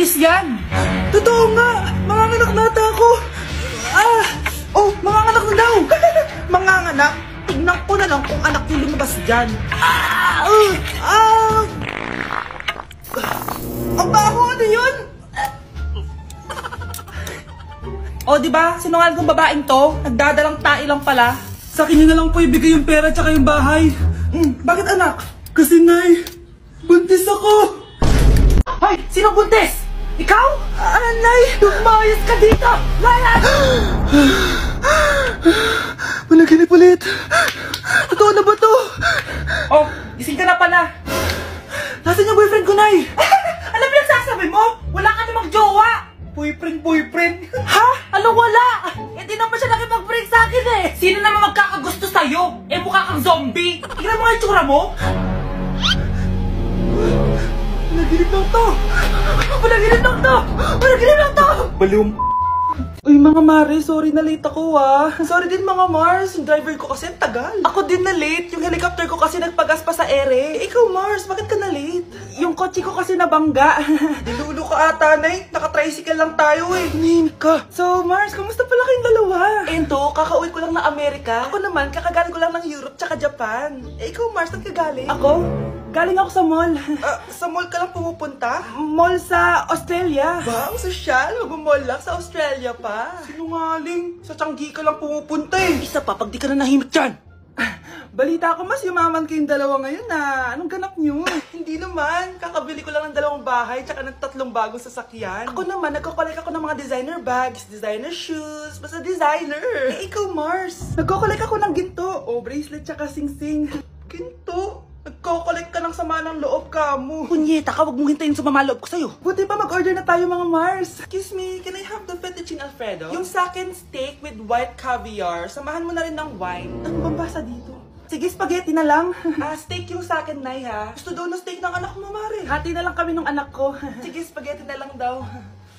buntis yan. Totoo nga! Manganganak na ata ako! Oh, manganganak na daw! Manganganak? Tignan ko na lang kung anak yung lumabas dyan. Ang baho, ano yun? O, diba? Sinungaling kong babaeng to. Nagdadalang tae lang pala. Sa akin na lang po ibigay yung pera tsaka yung bahay. Bakit anak? Kasi Nay, buntis ako! Hoy! Sino buntis? Ikaw? Nay! Lumayas ka dito! Layas! Managinip ulit. Totoo na ba to? Oh, gising ka na pala. Nasaan yung boyfriend ko, Nay? Ano pinagsasabi mo? Wala ka namang jowa! Boyfriend? Ha? Ano wala? Hindi naman siya nakipag-break sa akin eh! Sino naman magkakagusto sa'yo? Eh mukha kang zombie! Tingnan mo nga yung tsura mo! Managinip lang to! Panaginip lang to! Baliw. Uy mga Mare, sorry na late ako Sorry din mga Mars, yung driver ko kasi ang tagal. Ako din na late, yung helicopter ko kasi nagpagas pa sa ere. Ikaw Mars, bakit ka na late? Yung kotse ko kasi nabangga. Dilulo ka ata, Nay. Naka-tricycle lang tayo eh. Name ka. So Mars, kamusta pala kayong dalawa? Ento, kakauwi ko lang na Amerika. Ako naman, kakagaling ko lang ng Europe tsaka Japan. Ikaw Mars, saan ka galing? Ako? Galing ako sa mall. Sa mall ka lang pumupunta? Mall sa Australia. Wow, sosyal. Mag-mall lang sa Australia pa. Sinungaling. Sa Changi ka lang pumupunta eh. Isa pa, pag di ka na nahimik dyan. Balita ko mas yumaman kayong dalawa ngayon Anong ganap nyo? Hindi naman. Kakabili ko lang ng 2 bahay tsaka ng 3 bagong sasakyan. Ako naman, nagko-collect ako ng mga designer bags, designer shoes, basta designer. Eh, ikaw Mars. Nagko-collect ako ng ginto. O, bracelet tsaka sing-sing. Ginto? Nagko-collect ka ng sama ng loob ka mo. Punyeta ka, wag mong hintayin sumama loob ko sa'yo. Buti pa mag-order na tayo mga Mars. Excuse me, can I have the fettuccine Alfredo? Yung sa akin steak with white caviar. Samahan mo na rin ng wine. Ano bang basa dito? Sige, spaghetti na lang. Steak yung sa akin, Nay, ha? Gusto daw na steak ng anak mo, Mare. Hati na lang kami ng anak ko. Sige, spaghetti na lang daw.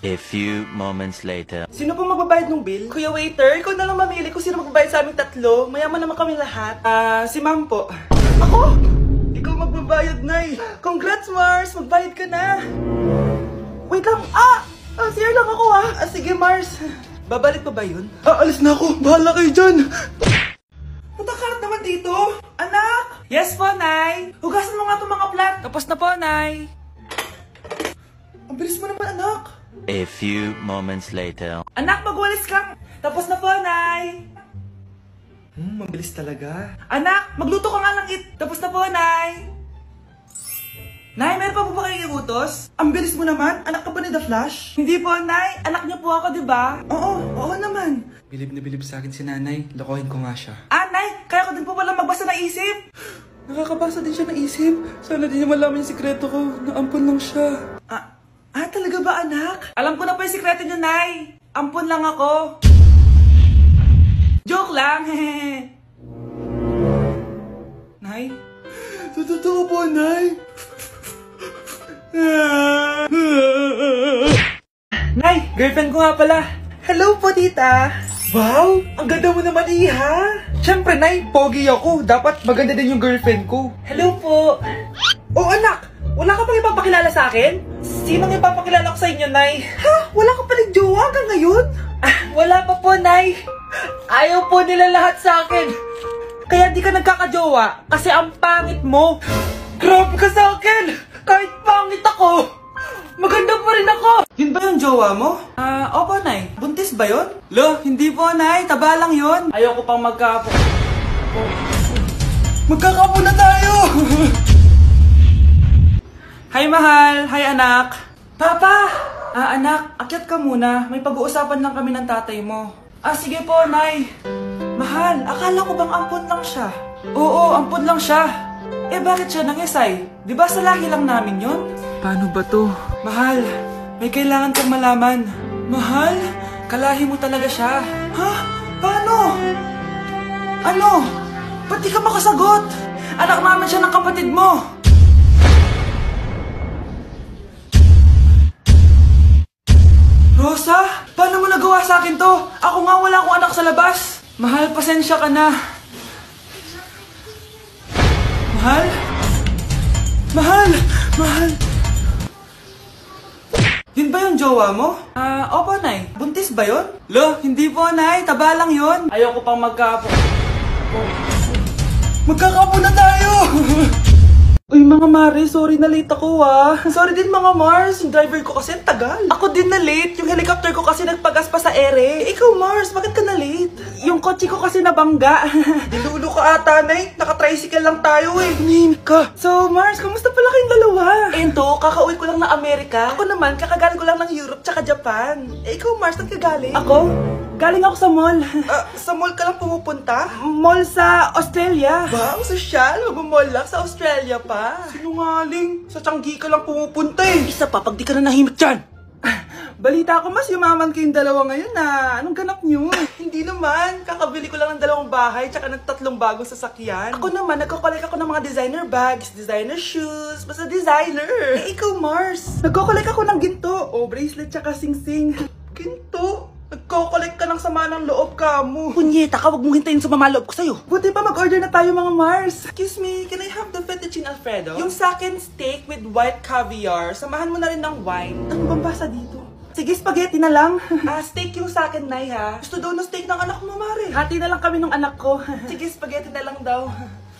A few moments later. Sino po magbabayad ng bill? Kuya waiter, ikaw na lang mamili kung sino magbabayad sa aming 3. Mayaman naman kami lahat. Si Ma'am po. Ako? Ikaw magbabayad, Nay. Congrats, Mars. Magbayad ka na. Wait lang. CR lang ako, sige, Mars. Babalik pa ba yun? Alis na ako. Bahala kayo dyan. Natakalat naman dito. Anak! Yes po, Nay. Hugasan mo nga itong mga plat. Tapos na po, Nay. Ang bilis mo naman, anak. A few moments later. Anak, magwalis kang. Tapos na po, Nay. Mabilis talaga. Anak, magluto ka nga ng Tapos na po, Nay. Nay, meron pa po ba kayong iutos? Ang bilis mo naman. Anak ka ba ni The Flash? Hindi po, Nay. Anak niyo po ako, di ba? Oo naman. Bilib na bilib sa akin si nanay. Lokohin ko nga siya. Nay, kaya ko din po pala magbasa ng isip. Nakakabasa din siya ng isip. Sana din niya malaman yung sikreto ko. Naampon lang siya. Talaga ba, anak? Alam ko na po yung sikreto niyo, Nay. Ampun lang ako. Joke lang, Nay? Totoo po, Nay. Nay, girlfriend ko nga pala. Hello po, tita. Wow, ang ganda mo naman, iha. Siyempre, Nay, pogi ako. Dapat maganda din yung girlfriend ko. Hello po. Oh, anak, wala ka pang ipapakilala sa akin? Sinong ipapakilala ko sa inyo, Nay? Ha? Wala ka palang jowa hanggang ngayon? Wala pa po, Nay. Ayaw po nila lahat sa akin. Kaya di ka nagkakajowa kasi ang pangit mo. Grabe ka sa akin! Kahit pangit ako, maganda pa rin ako. Yun ba yung jowa mo? Opo, Nay. Buntis ba yun? Lo, hindi po, Nay. Taba lang yun. Ayoko pang magkapo. Magkakapo na tayo! Hi, mahal. Hi, anak. Papa! Anak, akyat ka muna. May pag-uusapan lang kami ng tatay mo. Sige po, Nay. Mahal, akala ko bang ampun lang siya? Oo, ampun lang siya. Bakit siya nangisay? Di ba sa lahi lang namin yun? Paano ba to? Mahal, may kailangan kang malaman. Mahal, kalahi mo talaga siya. Ha? Paano? Ano? Ba't di ka makasagot? Anak namin siya ng kapatid mo. Rosa, paano mo nagawa sa akin to? Ako nga wala akong anak sa labas. Mahal, pasensya ka na. Mahal? Mahal! Mahal! Yun ba yung jowa mo? Opo, Nay. Buntis ba yun? Lo, hindi po, Nay. Taba lang yun. Ayoko pang magkaapo. Magkakapo na tayo! Uy, mga Mare, sorry na late ako Sorry din mga Mars, yung driver ko kasi ang tagal. Ako din na late, yung helicopter ko kasi nagpagas pa sa ere. Ikaw Mars, bakit ka na late? Yung kotse ko kasi nabangga. Dilulo ka ata, Nay. Naka-tricycle lang tayo eh. Nahimik ka. So Mars, kamusta pala kayong dalawa? Ento, kakauwi ko lang ng Amerika. Ako naman, kakagaling ko lang ng Europe tsaka Japan. Ikaw Mars, saan ka galing? Ako? Galing ako sa mall. Sa mall ka lang pumupunta? Mall sa Australia. Ba, ang sosyal. Mag-mall lang sa Australia pa. Sinungaling. Sa Changi ka lang pumupunta eh. Isa pa, pag di ka na nahimik dyan. Balita ko mas yumaman kayong dalawa ngayon na. Anong ganap nyo? Hindi naman. Kakabili ko lang ng 2 bahay tsaka ng 3 bagong sasakyan. Ako naman, nagko-collect ako ng mga designer bags, designer shoes, basta designer. Ikaw Mars, nagko-collect ako ng ginto. Oh, bracelet tsaka sing-sing. Ginto? Nagko-collect ka ng sama ng loob ka mo. Punyeta ka, wag mong hintayin sumama loob ko sa'yo. Buti pa mag-order na tayo mga Mars. Excuse me, can I have the fettuccine Alfredo? Yung sa akin steak with white caviar, samahan mo na rin ng wine. Ano bang basa dito? Sige, spaghetti na lang. Steak yung sa akin, Nay, ha? Gusto daw ng steak ng anak mo, Mare. Hati na lang kami ng anak ko. Sige, spaghetti na lang daw.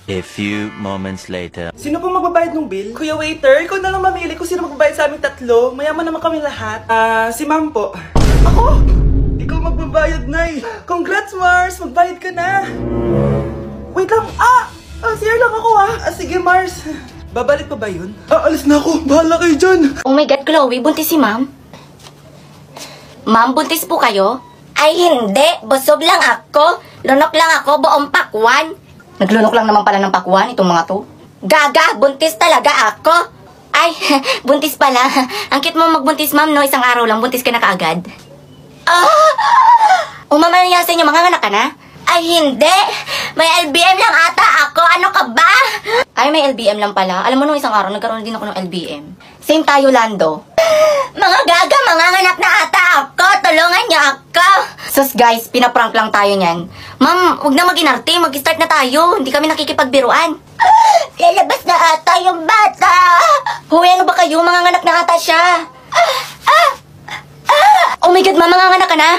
A few moments later. Sino po magbabayad ng bill? Kuya waiter, ikaw na lang mamili kung sino magbabayad sa aming 3. Mayaman naman kami lahat. Si Ma'am po. Ako? Ikaw magbabayad, Nay. Congrats Mars, magbayad ka na. Wait lang, CR lang ako Sige, Mars. Babalik pa ba yun? Alis na ako, bahala kayo dyan. Oh my God, Chloe, buntis si ma'am? Ma'am, buntis po kayo? Ay, hindi. Busog lang ako. Lunok lang ako, buong pakwan. Naglunok lang naman pala ng pakwan itong mga to. Gaga, buntis talaga ako. Ay, buntis pala. Ang cute mo magbuntis, ma'am, no? Isang araw lang, buntis ka na kaagad. Umamanya sa inyo, mga anak ka na? Ay, hindi. May LBM lang ata ako. Ano ka ba? Ay, may LBM lang pala. Alam mo, nung isang araw, nagkaroon din ako ng LBM. Same tayo, Lando. Mga gaga, mga anak na ata ako. Tulungan niyo ako. Sus, guys, pinaprank lang tayo niyan. Ma'am, huwag na mag-inarte. Mag-start na tayo. Hindi kami nakikipagbiruan. Lalabas na ata yung bata. Hoy, ano ba kayo? Mga anak na ata siya. Oh my God, mga anak ka na?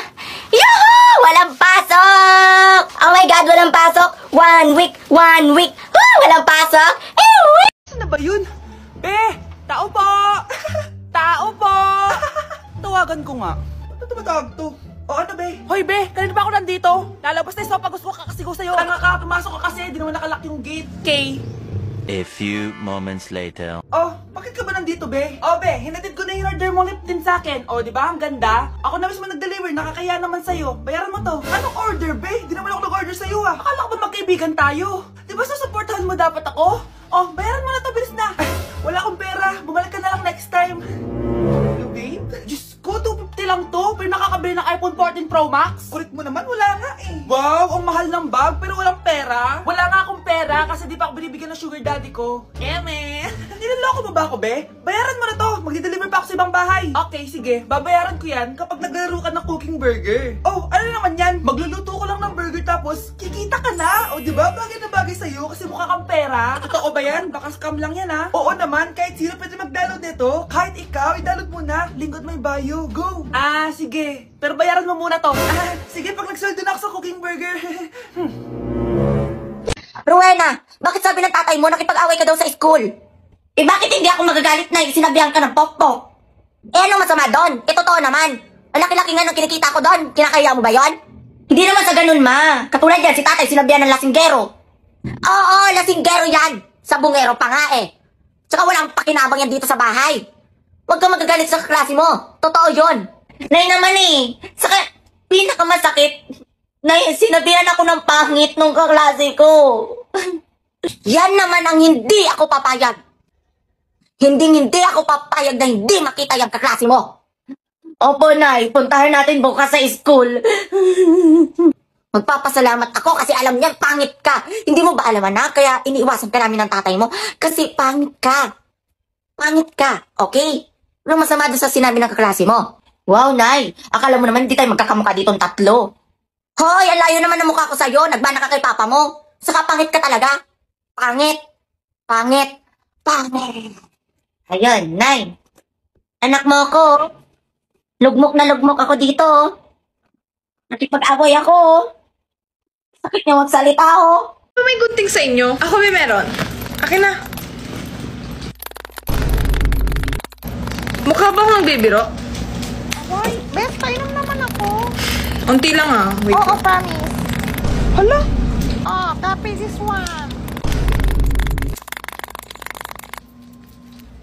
Yahoo! Walang pasok! Oh my God, walang pasok! 1 week! Walang pasok! Saan na ba yun? Be, tao po! Tao po! Tawagan ko nga. Ano tumatawag to? O ano, be? Hoy be, kanina pa ako nandito. Lalabas na yung pag-gusto ka kasi ko sa'yo. Tanga ka, pumasok ka kasi. Di naman nakalock yung gate. Okay. A few moments later. Oh, bakit ka ba nandito, be? Oh be, hinatid ko na yung order mo lip din sa akin. Oh, di ba? Ang ganda. Ako na mismo nag-deliver, nakakaya naman sa'yo. Bayaran mo to. Anong order, be? Di naman ako nag-order sa'yo, ah. Akala ko ba magkaibigan tayo? Di ba susuportahan mo dapat ako? Oh, bayaran mo na to, bilis na. Wala akong pera. Bumalik ka na lang next time. Hello, babe? Diyos ko, 250 lang to. Pero nakakabili ng iPhone 14 Pro Max. Kulit mo naman, wala nga eh. Wow, ang mahal ng bag pero walang pera. Wala nga akong pera kasi di pa ako binibigyan ng sugar daddy ko. Eme. Niloloko mo ba ako, be? Bayaran mo na to. Magdi-deliver pa ako sa ibang bahay. Okay, sige. Babayaran ko yan kapag naglaro ka ng cooking burger. Oh, ano naman yan? Magluluto ko lang ng burger tapos kikita ka na. O, di ba? Bagay na bagay sa'yo kasi mukha kang pera. Totoo ba yan? Baka scam lang yan, ha? Oo naman. Kahit sino pwede mag-download nito. Kahit ikaw, i-download mo na. Link on my bio. Go! Sige. Pero bayaran mo muna to. Sige, pag nagsoldo na ako sa cooking burger. Rowena, bakit sabi ng tatay mo nakipag-away ka daw sa school? Eh bakit hindi ako magagalit na sinabihan ka ng pokpok? Eh anong masama doon? Eh totoo naman. Ang laki-laki nga ng kinikita ko doon. Kinakaya mo ba yon? Hindi naman sa ganun, ma. Katulad yan, si tatay sinabihan ng lasinggero. Oo, lasinggero yan. Sabungero pa nga eh. Tsaka walang pakinabang yan dito sa bahay. Huwag kang magagalit sa kaklase mo. Totoo yon. Nay naman eh. Saka, pinakamasakit. Nay, sinabihan ako ng pangit nung kaklase ko. Yan naman ang hindi ako papayag. Hindi ako papayag na hindi makita yung kaklase mo. Opo, Nay. Puntahan natin bukas sa school. Magpapasalamat ako kasi alam niyan, pangit ka. Hindi mo ba alam na? Kaya iniiwasan ka namin ng tatay mo. Kasi pangit ka. Pangit ka, okay? Anong masama doon sa sinabi ng kaklase mo? Wow, Nay. Akala mo naman hindi tayo magkakamukha ditong 3. Hoy, ang layo naman ng mukha ko sa'yo. Nagbana ka kay papa mo. Saka pangit ka talaga. Pangit. Ayun, Nay. Anak mo ko. Lugmok na lugmok ako dito. Nakipag-away ako. Sakit niya magsalita oh. May gunting sa inyo. Ako may meron. Akin na. Mukha bang bibiro? Hoy, best, painom naman ako. Unti lang ah. Wait. Oo, promise. Hala? Oh, copy this one.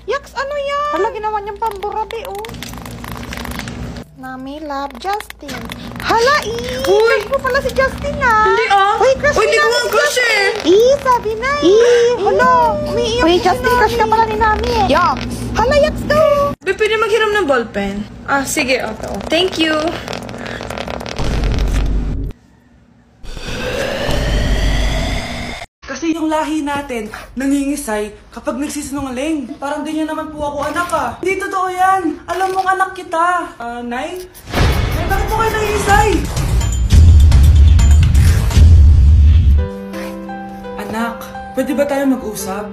Yaks, ano yan? Hala, ginawa niyang pamburabi, oh. Nami, love, Justin. Hala, crush mo pala si Justin, ah. Hindi ah. Uy, crush Uy, ni di ko Nami nga si crush Justin. eh. Sabi na Hala, umiiyak Uy, si Justin, crush ka pala ni Nami eh. Yaks. Hala, yaks daw. Babe, pwede maghiram ng ballpen? Ah, sige. Okay. Oh. Thank you. Kasi yung lahi natin, nangingisay kapag nagsisinungaling. Parang di niya naman po ako anak ah. Hindi totoo yan. Alam mong anak kita. Nay? Nay, bakit po kayo nangingisay? Anak, pwede ba tayo mag-usap?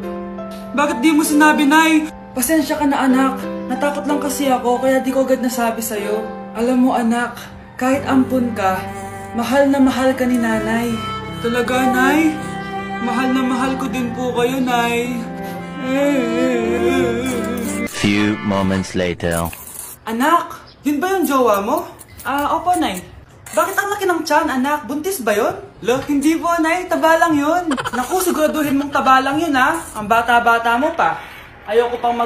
Bakit di mo sinabi, Nay? Pasensya ka na, anak. Natakot lang kasi ako, kaya di ko agad nasabi sa'yo. Alam mo, anak, kahit ampun ka, mahal na mahal ka ni nanay. Talaga, Nay? Mahal na mahal ko din po kayo, Nay. Few moments later. Anak, yun ba yung jowa mo? Opo, Nay. Bakit ang laki ng tiyan, anak? Buntis ba yun? Lo, hindi po, Nay. Taba lang yun. Naku, siguraduhin mong taba lang yun, ha? Ang bata-bata mo pa. Ayoko pang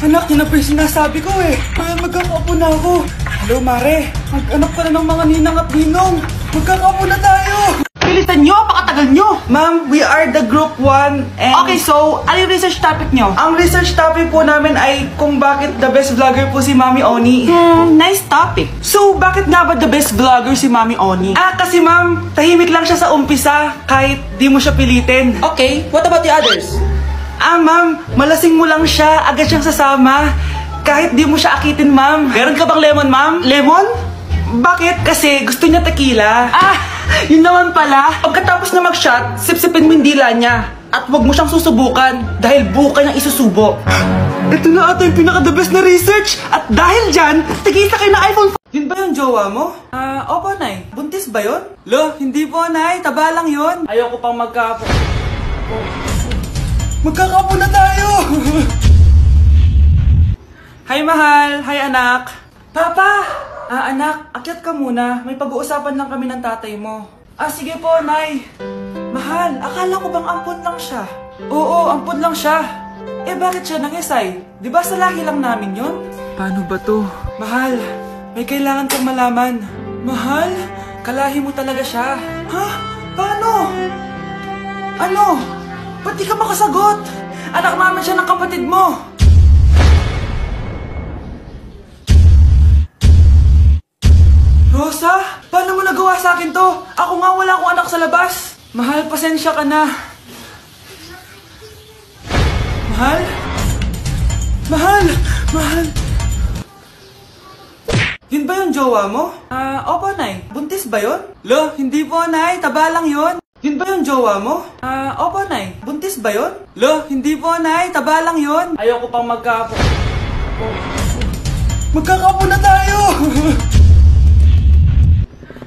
Anak, yun na po yung sinasabi ko eh. Magkakaupo na ako. Hello, Mare. Mag-anak ka na ng mga ninang at ninong. Magkakaupo na tayo. Bilisan nyo, pakatagal nyo. Ma'am, we are the group 1 and... Okay, so, ano yung research topic nyo? Ang research topic po namin ay kung bakit the best vlogger po si Mami Oni. Nice topic. So, bakit nga ba the best vlogger si Mami Oni? Kasi ma'am, tahimik lang siya sa umpisa kahit di mo siya pilitin. Okay, what about the others? Ma'am, malasing mo lang siya, agad siyang sasama. Kahit di mo siya akitin, ma'am. Meron ka bang lemon, ma'am? Lemon? Bakit? Kasi gusto niya tequila. Yun naman pala. Pagkatapos na mag-shot, sipsipin mo yung dila niya. At huwag mo siyang susubukan dahil buka niyang isusubo. Ito na ata yung pinaka-the best na research. At dahil dyan, tigisa kayo na iPhone. Yun ba yung jowa mo? Opo, Nay. Buntis ba yun? Lo, hindi po, Nay. Taba lang yun. Ayoko pang magkakapo na tayo. Hi, mahal. Hi, anak. Papa! Anak, akyat ka muna. May pag-uusapan lang kami ng tatay mo. Sige po, Nay. Mahal, akala ko bang ampun lang siya? Oo, ampun lang siya. Bakit siya nangisay? Di ba sa lahi lang namin yon? Paano ba to? Mahal, may kailangan kang malaman. Mahal, kalahi mo talaga siya. Ha? Paano? Ano? Ba't di ka makasagot? Anak naman siya ng kapatid mo. Rosa, paano mo nagawa sa akin to? Ako nga wala akong anak sa labas. Mahal, pasensya ka na. Mahal? Mahal. Yun ba yung jowa mo? Opo, Nay. Buntis ba yun? Lo, hindi po, Nay. Taba lang yun. Yun ba yung jowa mo? Opo, Nay. Buntis ba yun? Lo, hindi po, Nay. Taba lang yun. Ayoko pang magkakapo na tayo.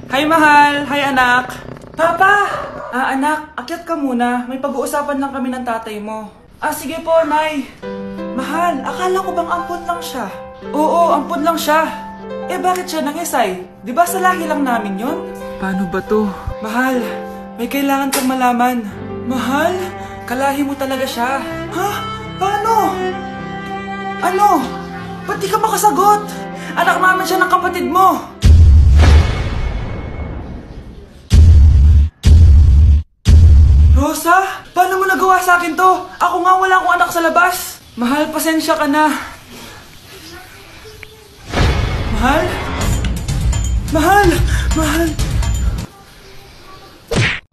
Hi, mahal. Hi, anak. Papa! Anak, akyat ka muna. May pag-uusapan lang kami ng tatay mo. Sige po, Nay. Mahal, akala ko bang ampun lang siya? Oo, ampun lang siya. Bakit siya nangisay? Di ba sa lahi lang namin yon? Paano ba to? Mahal, may kailangan kang malaman. Mahal, kalahi mo talaga siya. Ha? Paano? Ano? Ba't di ka makasagot? Anak naman siya ng kapatid mo. Rosa, paano mo nagawa sa akin to? Ako nga wala akong anak sa labas. Mahal, pasensya ka na. Mahal.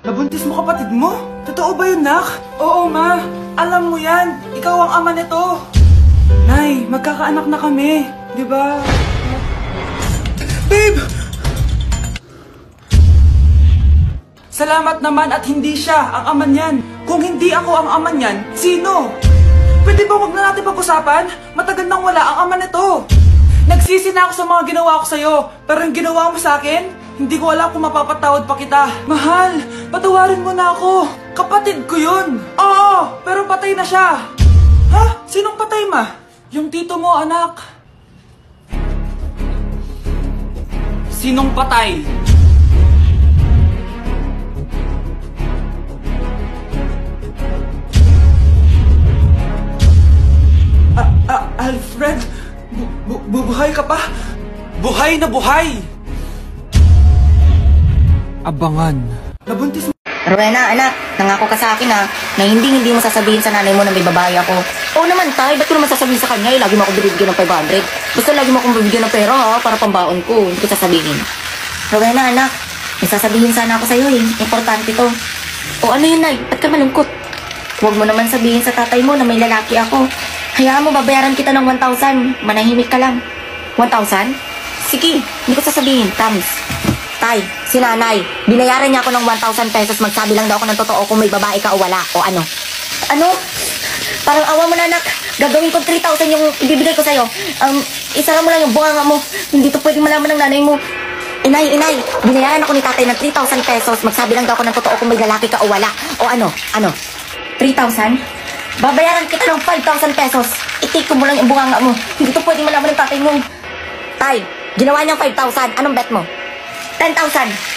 Nabuntis mo kapatid mo? Totoo ba yun, nak? Oo, ma. Alam mo yan. Ikaw ang ama nito. Nay, magkakaanak na kami. Di ba? Babe! Salamat naman at hindi siya ang ama niyan. Kung hindi ako ang ama niyan, sino? Pwede ba wag na natin pag-usapan? Matagal nang wala ang ama nito. Nagsisi na ako sa mga ginawa ko sa'yo, pero yung ginawa mo sa akin, hindi ko alam kung mapapatawad pa kita. Mahal, patawarin mo na ako. Kapatid ko yun. Oo, pero patay na siya. Ha? Sinong patay, ma? Yung tito mo, anak. Sinong patay? Alfred? Buhay ka pa? Buhay na buhay! Abangan. Nabuntis mo. Rowena, anak, nangako ka sa akin na hindi mo sasabihin sa nanay mo na may babae ako. Oo naman, tay, ba't ko naman sasabihin sa kanya? Lagi mo ako bibigyan ng 500. Basta lagi mo akong bibigyan ng pera, ha, para pambaon ko. Hindi ko sasabihin. Rowena, anak, may sasabihin sana ako sa'yo, eh. Importante to. O ano yun, Nay? Ba't ka malungkot? Huwag mo naman sabihin sa tatay mo na may lalaki ako. Hayaan mo, babayaran kita ng 1,000. Manahimik ka lang. 1,000? Sige, hindi ko sasabihin, promise. Tay, si nanay, binayaran niya ako ng 1,000 pesos. Magsabi lang daw ako ng totoo kung may babae ka o wala. O ano? Ano? Parang awa mo na, anak. Gagawin ko 3,000 yung ibibigay ko sa'yo. Isara mo lang yung bunganga mo. Hindi to pwedeng malaman ng nanay mo. Inay, binayaran ako ni tatay ng 3,000 pesos. Magsabi lang daw ako ng totoo kung may lalaki ka o wala. O ano? 3,000? Babayaran kita ng 5,000 pesos. I-take ko mo lang yung bunganga mo. Hindi to pwedeng malaman ng tatay mo. Tay, ginawa niyang 5,000. Anong bet mo? 10,000.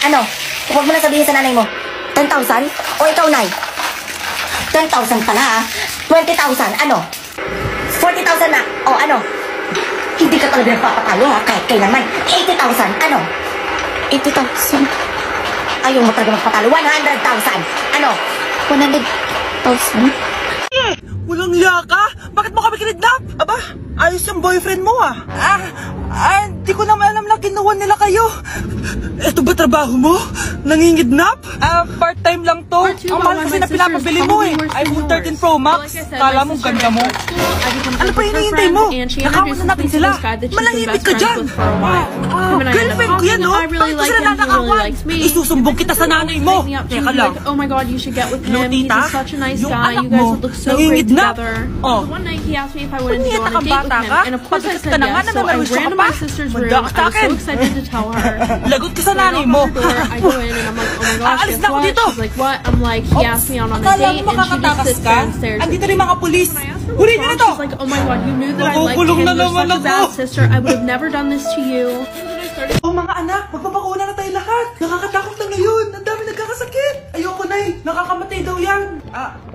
Ano? Huwag mo na sabihin sa nanay mo. 10,000? O ikaw, Nay? 10,000 pala, ha? 20,000. Ano? 40,000 na. O ano? Hindi ka talaga nagpapatalo, ha? Kahit kailanman. 80,000. Ano? 80,000. Ayaw mo talaga magpatalo. 100,000. Ano? 100,000? Walang iya ka? Bakit mo kami kinidnap? Aba, ayos yung boyfriend mo ah. Di ko naman alam na kinuha nila kayo. Eto ba trabaho mo? Nangingidnap? Part-time lang to. Ang mahal kasi na pinapabili mo eh. iPhone 13 Pro Max. Kala mo ganda mo. Ano pa hinihintay mo? Nakawin na natin sila. Malahimik ka dyan. Girlfriend ko yan, no? Bakit ko sila nanakawan? Isusumbong kita sa nanay mo. Teka lang. Oh my god, you should get with No, him. He's tita, such a nice yung guy. anak You guys mo, would look so great nangingidnap. together. Oh. One night he asked me if I wanted to go on a Punyeta date kang with bata him, ka? and of course I Pagkat said ka na nga, yes. So I namamarusya ran ka to pa. my sister's room. Manda ka sa I was so akin. excited to tell her. Lagot ka sa When I nanay knock mo. on her door, I go in and I'm like, oh my gosh, Aalis guess na ako what? dito. She's like, what? I'm like, he asked me out on a Akala date, mo and she just makakatakas sits ka? there and stares at Andito me. rin mga pulis. When I asked her Huli what's niyo wrong, na to. she's like, oh my god, you knew that I liked Nakukulong him. na You're naman such a ako. bad sister. I would have never done this to you. Oh mga anak, magpapakuna na tayo lahat. Nakakatakot na ngayon. Ang dami nagkakasakit. Ayoko, Nay. Nakakamatay daw yan.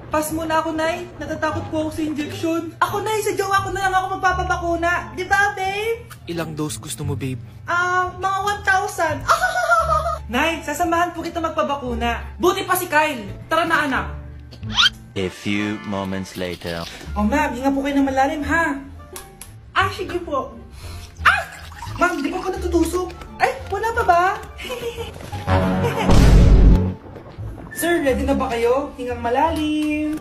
Pass muna ako, Nay. Natatakot po ako sa injection. Ako, Nay. Sa jowa ko na lang ako magpapabakuna. Di ba, babe? Ilang dose gusto mo, babe? Mga 1,000. Nay, sasamahan po kita magpabakuna. Buti pa si Kyle. Tara na, anak. A few moments later. Oh, ma'am, hinga po kayo ng malalim, ha? Sige po. Ma'am, di ba ako natutusok? Ay, wala pa ba? Sir, ready na ba kayo? Hingang malalim.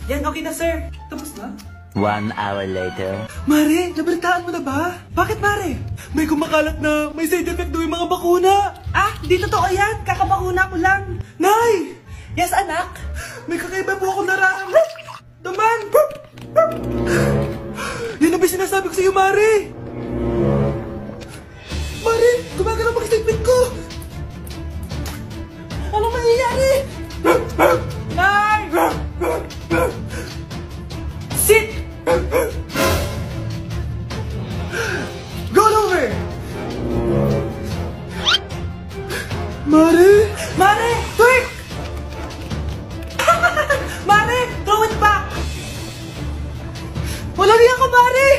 Yan, okay na, sir. Tapos na? 1 hour later. Mare, nabalitaan mo na ba? Bakit, Mare? May kumakalat na may side effect daw yung mga bakuna. Di totoo yan. Kakabakuna ko lang. Nay! Yes, anak? May kakaiba po ako nararamdaman. Daman! Yan na ba sinasabi ko sa'yo, Mare? Mare, gumagalaw ang statement ko. Ano mangyayari? Nay! Sit! Roll over! Mare! Mare! Twerk! Mare! Throw it back! Wala niya ka, Mare!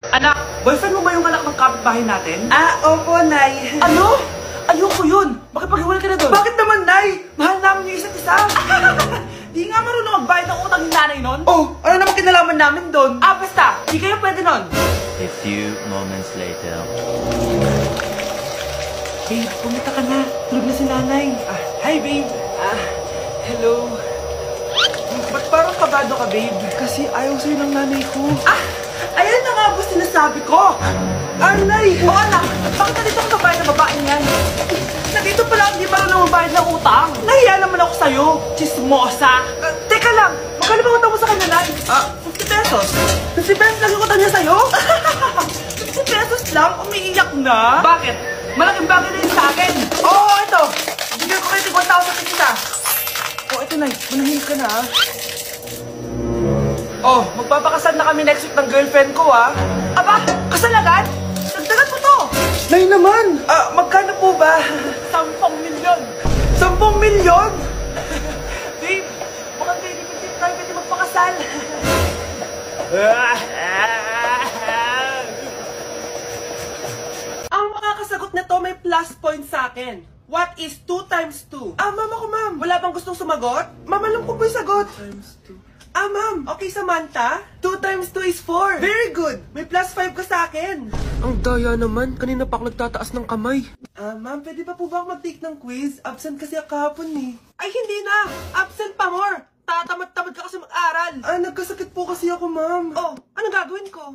Anak, boyfriend mo ba yung anak ng kapitbahay natin? Opo, Nay. Ano? Ayoko yun. Makipag-iwalay ka na doon. Bakit naman, Nay? Mahal namin yung isa't isa. Di nga marunong magbayad ng utang yung nanay nun. Ano naman kinalaman namin doon? Basta. Di kayo pwede nun. A few moments later. Babe, pumunta ka na. Tulog na si nanay. Hi, babe. Hello. Ba't parang kabado ka, babe? Kasi ayaw sa'yo ng nanay ko. Ayan na nga ba sinasabi ko? Nay! O anak, bakit na dito ang babae na babae niyan? Nandito pala hindi marunong magbayad ng utang. Nahiya naman ako sa'yo, chismosa. Teka lang, magkano ba utang mo sa kanya, Nay? 50 pesos. 50 pesos lang yung utang niya sa'yo? 50 pesos lang? Umiiyak na? Bakit? Malaking bagay na yun sa akin. Oo, ito. Bigyan ko kayo tig 1,000 kita. Oh, ito, Nay. Manahimik ka na, Oh, magpapakasal na kami next week ng girlfriend ko, Aba, kasal agad? Dagdagan mo to. Nay naman. Magkano po ba? 10 milyon. 10 milyon? Babe, mukhang hindi tayo pwede magpakasal. Ang makakasagot na to may plus point sa akin. What is 2 times 2? Ma'am ako, ma'am. Wala bang gustong sumagot? Ma'am, alam ko po yung sagot. 2 times 2. Ma'am. Okay, Samantha. 2 times 2 is 4. Very good. May plus 5 ka sa akin. Ang daya naman. Kanina pa ako nagtataas ng kamay. Ma'am, pwede pa po ba ako mag-take ng quiz? Absent kasi ako kahapon eh. Ay, hindi na. Absent pa more. Tatamad-tamad ka kasi mag-aral. Nagkasakit po kasi ako, ma'am. Oh, anong gagawin ko?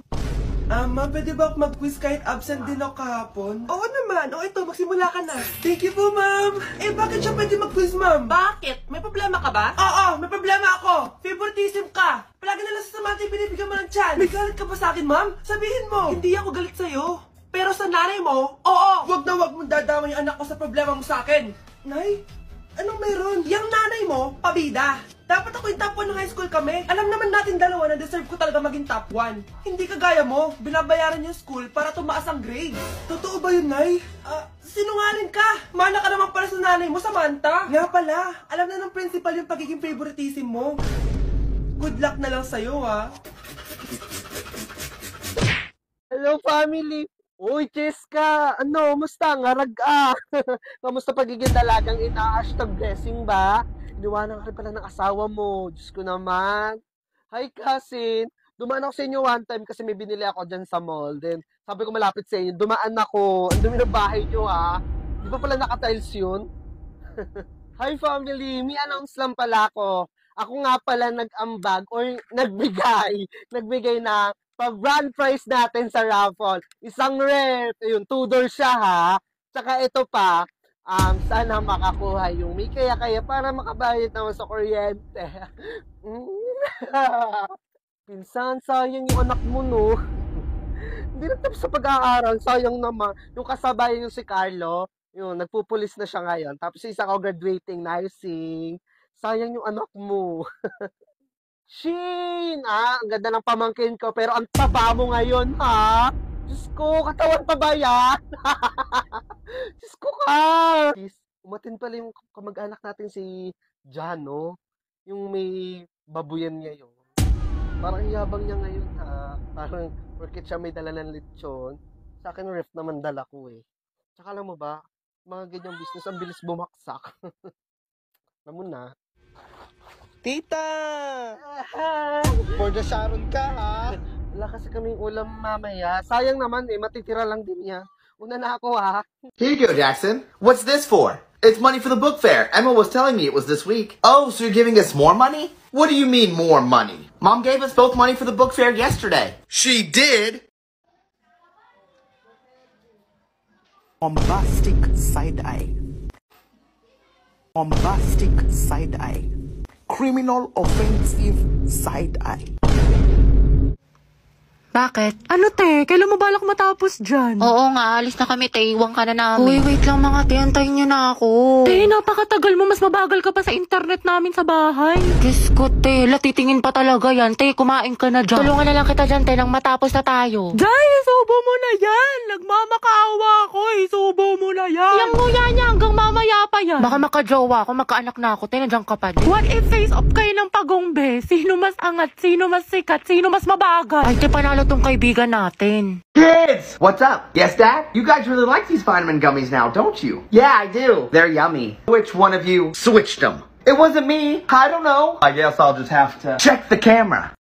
Ma'am, pwede ba ako mag-quiz kahit absent din ako kahapon? Oo naman. Ito, magsimula ka na. Thank you po, ma'am. Bakit siya pwede mag-quiz, ma'am? Bakit? May problema ka ba? Oo, may problema ako. Favoritism ka. Palagi na lang sa Samantha binibigyan mo ng chance. May galit ka ba sa akin, ma'am? Sabihin mo. Hindi ako galit sa'yo. Pero sa nanay mo, oo. Wag na wag mong dadama yung anak ko sa problema mo sa akin. Nay, anong meron? Yang nanay mo, pabida. Dapat ako yung top 1 ng high school kami. Alam naman natin dalawa na deserve ko talaga maging top 1. Hindi kagaya mo, binabayaran yung school para tumaas ang grades. Totoo ba yun, Nay? Sinungaling ka! Mana ka naman pala sa nanay mo, Samantha. Nga pala, alam na ng principal yung pagiging favoritism mo. Good luck na lang sa'yo, Hello, family! Uy, Cheska! Musta? Ngarag Kamusta pagiging dalagang ina? #blessing ba? Iniwanan ka rin pala ng asawa mo. Diyos ko naman. Hi, cousin. Dumaan ako sa inyo one time kasi may binili ako dyan sa mall. Then, sabi ko malapit sa inyo. Dumaan ako. Ang dumi ng bahay nyo, Di ba pala naka-tiles yun? Hi, family. May announce lang pala ako. Ako nga pala nag-ambag or nagbigay na pag-grand prize natin sa raffle. Isang ref. Ayun, 2 doors siya, Tsaka ito pa. Sana makakuha yung may kaya-kaya para makabayad naman sa kuryente. Pinsan, sayang yung anak mo, no? Hindi na tapos sa pag-aaral, sayang naman. Yung kasabayan yung si Carlo, yun, nagpupulis na siya ngayon. Tapos isa ko graduating nursing. Sayang yung anak mo. Shin! Ang ganda ng pamangkin ko, pero ang taba mo ngayon, Diyos ko, katawan pa ba yan? Diyos ko ka! Umatin pala yung kamag-anak natin si Jano. Yung may babuyan niya yun. Parang yabang niya ngayon, Parang, porket siya may dala ng lechon. Sa akin, ref naman dala ko, Tsaka alam mo ba, mga ganyang business, ang bilis bumaksak. Alam mo na. Tita! For the Sharon ka, Wala kasi kaming ulam mamaya. Sayang naman matitira lang din niya. Una na ako, Here you go, Jackson. What's this for? It's money for the book fair. Emma was telling me it was this week. Oh, so you're giving us more money? What do you mean more money? Mom gave us both money for the book fair yesterday. She did? Bombastic side-eye. Bombastic side-eye. Criminal offensive side-eye. Bakit? Ano, te? Kailan mo balak matapos dyan? Oo nga, alis na kami, te. Iwan ka na namin. Uy, wait lang mga te. Antayin nyo na ako. Te, napakatagal mo. Mas mabagal ka pa sa internet namin sa bahay. Diyos ko, te. Latitingin pa talaga yan. Te, kumain ka na dyan. Tulungan na lang kita dyan, te, nang matapos na tayo. Jay, isubo mo na yan. Nagmamakaawa ako. Isubo mo na yan. Yang nguya niya hanggang mamaya pa yan. Baka makajowa ako, magkaanak na ako, te. Nandiyan ka pa din. What if face off kayo ng pagongbe? Sino mas angat? Sino mas sikat? Sino mas mabagal? Ay, te, panalo tong kaibigan natin. Kids! What's up? Yes, Dad? You guys really like these vitamin gummies now, don't you? Yeah, I do. They're yummy. Which one of you switched them? It wasn't me. I don't know. I guess I'll just have to check the camera.